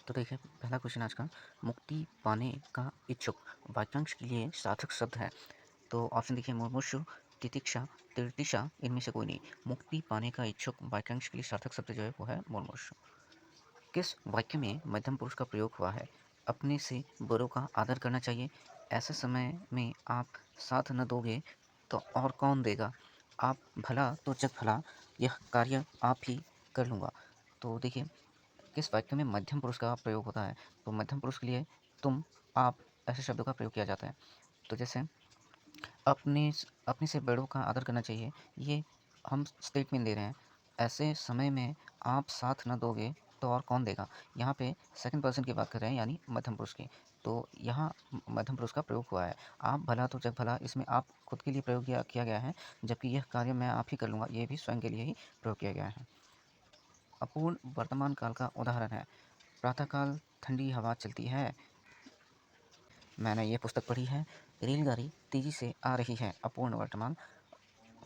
तो देखिए पहला क्वेश्चन आज का, मुक्ति पाने का इच्छुक वाक्यांश के लिए सार्थक शब्द है। तो ऑप्शन देखिए, मुमुक्षु, तितिक्षा, तृतीक्षा, इनमें से कोई नहीं। मुक्ति पाने का इच्छुक वाक्यांश के लिए सार्थक शब्द जो है वो है मुमुक्षु। किस वाक्य में मध्यम पुरुष का प्रयोग हुआ है? अपने से बड़ों का आदर करना चाहिए। ऐसे समय में आप साथ न दोगे तो और कौन देगा? आप भला तो जग भला, यह कार्य आप ही कर लूँगा। तो देखिए, किस वाक्य में मध्यम पुरुष का प्रयोग होता है? तो मध्यम पुरुष के लिए तुम, आप ऐसे शब्दों का प्रयोग किया जाता है। तो जैसे अपने से बड़ों का आदर करना चाहिए, ये हम स्टेटमेंट दे रहे हैं। ऐसे समय में आप साथ ना दोगे तो और कौन देगा? यहाँ पे सेकंड पर्सन की बात कर रहे हैं, यानी मध्यम पुरुष की। तो यहाँ मध्यम पुरुष का प्रयोग हुआ है। आप भला तो जग भला, इसमें आप खुद के लिए प्रयोग किया गया है, जबकि यह कार्य मैं आप ही कर लूँगा, ये भी स्वयं के लिए ही प्रयोग किया गया है। अपूर्ण वर्तमान काल का उदाहरण है। प्रातःकाल ठंडी हवा चलती है। मैंने ये पुस्तक पढ़ी है। रेलगाड़ी तेज़ी से आ रही है। अपूर्ण वर्तमान,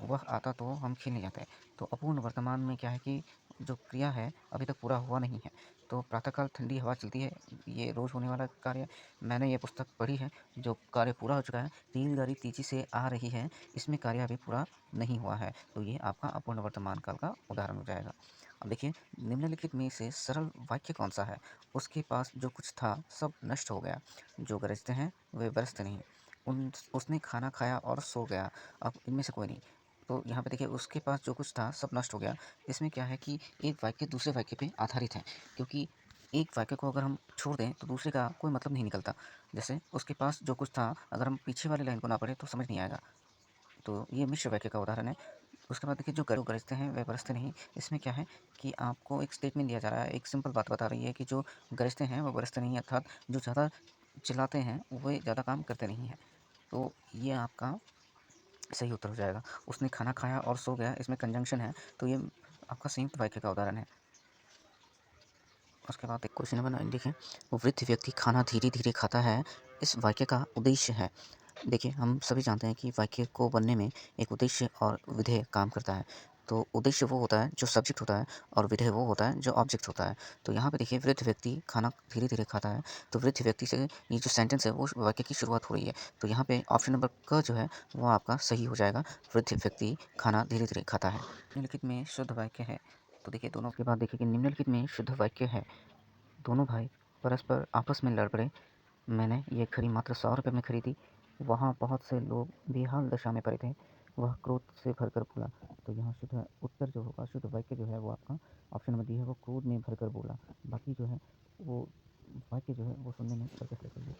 वह आता तो हम खेलने जाते। तो अपूर्ण वर्तमान में क्या है कि जो क्रिया है अभी तक पूरा हुआ नहीं है। तो प्रातःकाल ठंडी हवा चलती है, ये रोज़ होने वाला कार्य है। मैंने ये पुस्तक पढ़ी है, जो कार्य पूरा हो चुका है। रेलगाड़ी तेज़ी से आ रही है, इसमें कार्य अभी पूरा नहीं हुआ है। तो ये आपका अपूर्ण वर्तमान काल का उदाहरण हो जाएगा। अब देखिए, निम्नलिखित में से सरल वाक्य कौन सा है? उसके पास जो कुछ था सब नष्ट हो गया। जो गरजते हैं वे बरसते नहीं। उसने खाना खाया और सो गया। अब इनमें से कोई नहीं। तो यहाँ पे देखिए, उसके पास जो कुछ था सब नष्ट हो गया। इसमें क्या है कि एक वाक्य दूसरे वाक्य पे आधारित है, क्योंकि एक वाक्य को अगर हम छोड़ दें तो दूसरे का कोई मतलब नहीं निकलता। जैसे उसके पास जो कुछ था, अगर हम पीछे वाली लाइन को ना पढ़े तो समझ नहीं आएगा। तो ये मिश्र वाक्य का उदाहरण है। उसके बाद देखिए, जो गरजते हैं वे बरसते नहीं। इसमें क्या है कि आपको एक स्टेटमेंट दिया जा रहा है, एक सिंपल बात बता रही है कि जो गरजते हैं वो बरसते नहीं, अर्थात जो ज़्यादा चिल्लाते हैं वे ज़्यादा काम करते नहीं हैं। तो ये आपका सही उत्तर हो जाएगा। उसने खाना खाया और सो गया, इसमें कंजंक्शन है, तो ये आपका संयुक्त वाक्य का उदाहरण है। उसके बाद एक क्वेश्चन नंबर 9 देखें। वृद्ध व्यक्ति खाना धीरे-धीरे खाता है, इस वाक्य का उद्देश्य है। देखिए, हम सभी जानते हैं कि वाक्य को बनने में एक उद्देश्य और विधेय काम करता है। तो उद्देश्य वो होता है जो सब्जेक्ट होता है, और विधेय वो होता है जो ऑब्जेक्ट होता है। तो यहाँ पे देखिए, वृद्ध व्यक्ति खाना धीरे-धीरे खाता है, तो वृद्ध व्यक्ति से ये जो सेंटेंस है वो वाक्य की शुरुआत हो रही है। तो यहाँ पे ऑप्शन नंबर क जो है वो आपका सही हो जाएगा। वृद्ध व्यक्ति खाना धीरे-धीरे खाता है। निम्नलिखित में शुद्ध वाक्य है। तो देखिए, दोनों के बाद देखिए कि निम्नलिखित में शुद्ध वाक्य है। दोनों भाई परस्पर आपस में लड़ पड़े। मैंने ये घड़ी मात्र 100 रुपये में खरीदी। वहाँ बहुत से लोग बेहाल दशा में पड़े थे। वह क्रोध से भरकर बोला। तो यहाँ शुद्ध उत्तर जो होगा, शुद्ध वाक्य जो है वो आपका ऑप्शन नंबर डी है, वो क्रोध में भरकर बोला। बाकी जो है वो वाक्य जो है वो सुनने में सर्कस जैसा ही है।